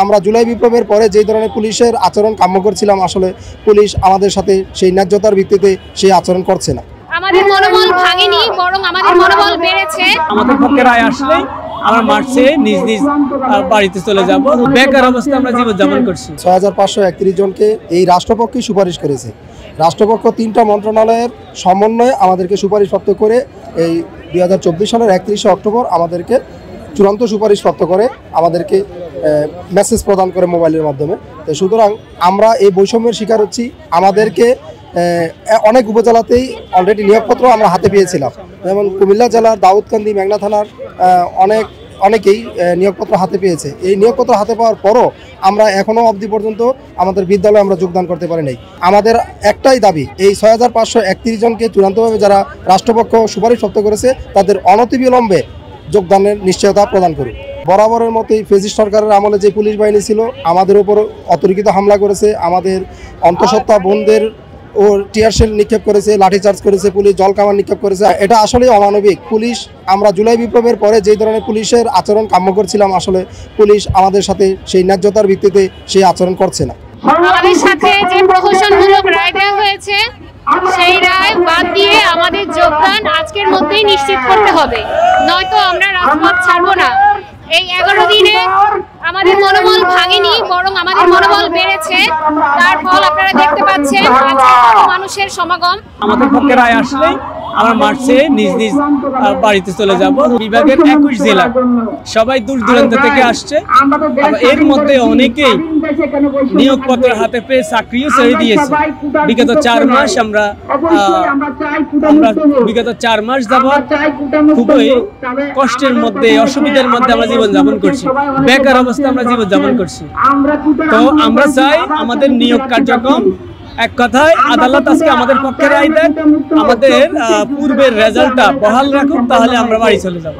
আমরা জুলাই বিপ্লবের পরে যে ধরনের পুলিশের আচরণ কাম্য করছিলাম, আসলে পুলিশ আমাদের সাথে সেই ন্যায্যতার ভিত্তিতে সেই আচরণ করছে না। আমাদের মনোবল ভাঙেনি, বরং আমাদের মনোবল বেড়েছে। আমাদের পক্ষে রায় আসলে আমরা মার্চে নিজ নিজ বাড়িতে চলে যাব। বেকার অবস্থায় আমরা জীবনযাপন করছি। 6531 জনকে এই রাষ্ট্রপক্ষই সুপারিশ করেছে। রাষ্ট্রপক্ষ 3টা মন্ত্রণালয়ের সমন্বয়ে আমাদেরকে সুপারিশপ্রাপ্ত করে এই 2024 সালের 31শে অক্টোবর আমাদেরকে চূড়ান্ত সুপারিশপ্রাপ্ত করে আমাদেরকে মেসেজ প্রদান করে মোবাইলের মাধ্যমে। তো সুতরাং আমরা এই বৈষম্যের শিকার হচ্ছি। আমাদেরকে অনেক উপজেলাতেই অলরেডি নিয়োগপত্র আমরা হাতে পেয়েছিলাম, যেমন কুমিল্লা জেলার দাউদকান্দি মেঘনা থানার অনেকেই নিয়োগপত্র হাতে পেয়েছে। এই নিয়োগপত্র হাতে পাওয়ার পরও আমরা এখনও অবধি পর্যন্ত আমাদের বিদ্যালয়ে আমরা যোগদান করতে পারি নাই। আমাদের একটাই দাবি, এই 6531 জনকে চূড়ান্তভাবে যারা রাষ্ট্রপক্ষ সুপারিশপ্রাপ্ত করেছে তাদের অনতিবিলম্বে যোগদানের নিশ্চয়তা প্রদান করুক। বরাবরের মতোই ফেসিস্ট সরকারের আমলে যে পুলিশ বাহিনী ছিল আমাদের উপর অতর্কিত হামলা করেছে, আমাদের অন্তঃসত্ত্বা বোনদের ও টিয়ারশেল নিক্ষেপ করেছে, লাঠিচার্জ করেছে, পুলিশ জলকামান নিক্ষেপ করেছে। এটা আসলেই অমানবিক। পুলিশ আমরা জুলাই বিপ্লবের পরে যে ধরনের পুলিশের আচরণ কাম্য করছিলাম, আসলে পুলিশ আমাদের সাথে সেই ন্যায্যতার ভিত্তিতে সেই আচরণ করছে না। আমাদের সাথে যে প্রহসনমূলক রায় দেওয়া হয়েছে সেই রায় বাদ দিয়ে আমাদের যোগদান আজকের মধ্যেই নিশ্চিত করতে হবে, নয়তো আমরা রাজপথ ছাড়বো না। এই 11 দিনে আমাদের মনোবল ভাঙেনি, বরং আমাদের মনোবল বেড়েছে। তার ফল আপনারা দেখতে পাচ্ছেন, মানুষের সমাগম। আমাদের পক্ষে রায় আসলে আমরা মার্চে নিজ নিজ বাড়িতে চলে যাব। বিভাগের 21 জেলা সবাই দূর দূরান্ত থেকে আসছে। এর মধ্যে অনেকেই নিয়োগপত্র হাতে পেয়ে চাকরিও ছেড়ে দিয়েছে। বিগত 4 মাস আমরা বিগত 4 মাস যাবৎ খুবই কষ্টের মধ্যে, অসুবিধার মধ্যে আমরা জীবনযাপন করছি। বেকার অবস্থায় আমরা জীবনযাপন করছি। তো আমরা চাই আমাদের নিয়োগ কার্যক্রম, এক কথায় আদালত আজকে আমাদের পক্ষে রায় দেন, আমাদের পূর্বের রেজাল্টটা বহাল রাখুক, তাহলে আমরা বাড়ি চলে যাব।